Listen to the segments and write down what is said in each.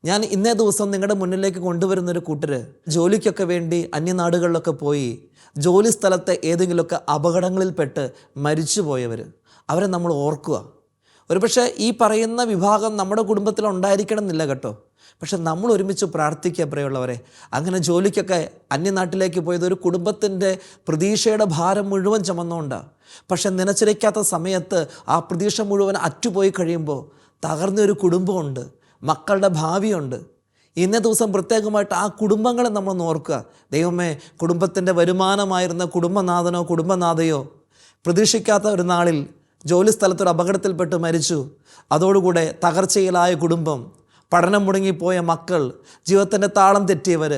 ഞാൻ ഇന്നേ ദിവസം നിങ്ങളുടെ മുന്നിലേക്ക് കൊണ്ടുവരുന്നൊരു കൂട്ടർ ജോലിക്കൊക്കെ വേണ്ടി അന്യനാടുകളിലൊക്കെ പോയി ജോലി സ്ഥലത്തെ ഏതെങ്കിലുമൊക്കെ അപകടങ്ങളിൽപ്പെട്ട് മരിച്ചുപോയവർ, അവരെ നമ്മൾ ഓർക്കുക. ഒരുപക്ഷെ ഈ പറയുന്ന വിഭാഗം നമ്മുടെ കുടുംബത്തിൽ ഉണ്ടായിരിക്കണം എന്നില്ല കേട്ടോ. പക്ഷെ നമ്മൾ ഒരുമിച്ച് പ്രാർത്ഥിക്കുക പ്രിയമുള്ളവരെ. അങ്ങനെ ജോലിക്കൊക്കെ അന്യനാട്ടിലേക്ക് പോയത് ഒരു കുടുംബത്തിൻ്റെ പ്രതീക്ഷയുടെ ഭാരം മുഴുവൻ ചുമന്നുകൊണ്ടാണ്. പക്ഷെ നനച്ചിരിക്കാത്ത സമയത്ത് ആ പ്രതീക്ഷ മുഴുവൻ അറ്റുപോയി കഴിയുമ്പോൾ തകർന്നൊരു കുടുംബമുണ്ട്, മക്കളുടെ ഭാവിയുണ്ട്. ഇന്നേ ദിവസം പ്രത്യേകമായിട്ട് ആ കുടുംബങ്ങളെ നമ്മൾ ഓർക്കുക. ദൈവമേ, കുടുംബത്തിൻ്റെ വരുമാനമായിരുന്ന കുടുംബനാഥനോ കുടുംബനാഥയോ പ്രതീക്ഷിക്കാത്ത ഒരു നാളിൽ ജോലി സ്ഥലത്തൊരു അപകടത്തിൽപ്പെട്ട് മരിച്ചു. അതോടുകൂടെ തകർച്ചയിലായ കുടുംബം, പഠനം മുടങ്ങിപ്പോയ മക്കൾ, ജീവിതത്തിൻ്റെ താളം തെറ്റിയവർ,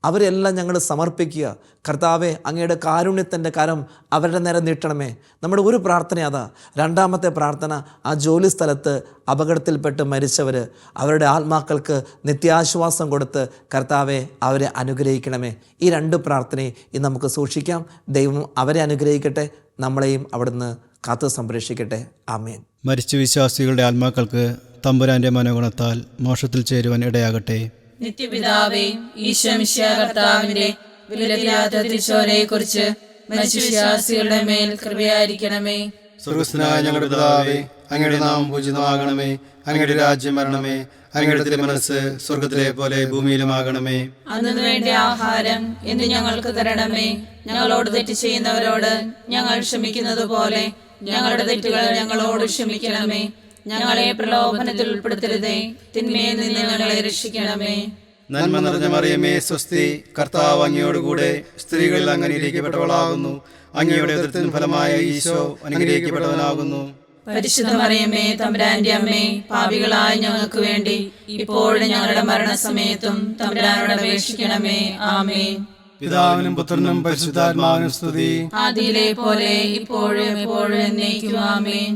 അവരെല്ലാം ഞങ്ങൾ സമർപ്പിക്കുക. കർത്താവെ, അങ്ങയുടെ കാരുണ്യത്തിൻ്റെ കരം അവരുടെ നേരെ നീട്ടണമേ. നമ്മുടെ ഒരു പ്രാർത്ഥന അതാ. രണ്ടാമത്തെ പ്രാർത്ഥന, ആ ജോലി സ്ഥലത്ത് അപകടത്തിൽപ്പെട്ട് മരിച്ചവർ, അവരുടെ ആത്മാക്കൾക്ക് നിത്യാശ്വാസം കൊടുത്ത് കർത്താവെ അവരെ അനുഗ്രഹിക്കണമേ. ഈ രണ്ട് പ്രാർത്ഥനയും ഇന്ന് നമുക്ക് സൂക്ഷിക്കാം. ദൈവം അവരെ അനുഗ്രഹിക്കട്ടെ, നമ്മളെയും അവിടുന്ന് കാത്തു സംരക്ഷിക്കട്ടെ. ആമേൻ. മരിച്ച വിശ്വാസികളുടെ ആത്മാക്കൾക്ക് തമ്പുരാന്റെ മനോഗുണത്താൽ മോക്ഷത്തിൽ ചേരുവാൻ ഇടയാകട്ടെ. നിത്യപിതാവേ, ഈശോ മിശിഹാ കർത്താവിന്റെ വിലപില്ലാത്ത തിരുച്ചോരയെക്കുറിച്ച് മരിച്ച വിശ്വാസികളുടെ മേൽ കൃപയായിരിക്കണമേ. സ്വർഗ്ഗസ്ഥനായ ഞങ്ങളുടെ പിതാവേ, അങ്ങയുടെ നാമം പൂജിതമാകണമേ. അങ്ങയുടെ രാജ്യം വരണമേ. അങ്ങയുടെ തിരുമനസ്സ് സ്വർഗ്ഗത്തിലെ പോലെ ഭൂമിയിലുമാകണമേ. അന്നു വേണ്ട ആഹാരം ഇന്ന് ഞങ്ങൾക്ക് തരണമേ. ഞങ്ങളോട് തെറ്റ് ചെയ്യുന്നവരോട് ഞങ്ങൾ ക്ഷമിക്കുന്നത് പോലെ ഞങ്ങളുടെ തെറ്റുകൾ ഞങ്ങളോട് ക്ഷമിക്കണമേ. ഞങ്ങളെ പ്രലോഭനത്തിൽ ഉൾപ്പെടുത്തരുതേ, തിന്മയിൽ നിന്ന് ഞങ്ങളെ രക്ഷിക്കണമേ. നന്മ നിറഞ്ഞ മറിയമേ, സ്വസ്തി, കർത്താവ് അങ്ങയോടുകൂടെ സ്ത്രീകളിൽ അങ്ങ് അനുഗ്രഹിക്കപ്പെട്ടവളാകുന്നു. അങ്ങയുടെ ഉദരത്തിൻ ഫലമായ ഈശോ അനുഗ്രഹിക്കപ്പെട്ടവനാകുന്നു. പരിശുദ്ധ മറിയമേ, തമ്പുരാന്റെ അമ്മേ, പാപികളായ ഞങ്ങൾക്ക് വേണ്ടി ഇപ്പോഴും ഞങ്ങളുടെ മരണസമയത്തും തമ്പുരാനോട് അപേക്ഷിക്കണമേ. ആമേൻ. പിതാവിനും പുത്രനും പരിശുദ്ധാത്മാവിനും സ്തുതി. ആദിയിലെ പോലെ ഇപ്പോഴും എപ്പോഴും എന്നേക്കും. ആമേൻ.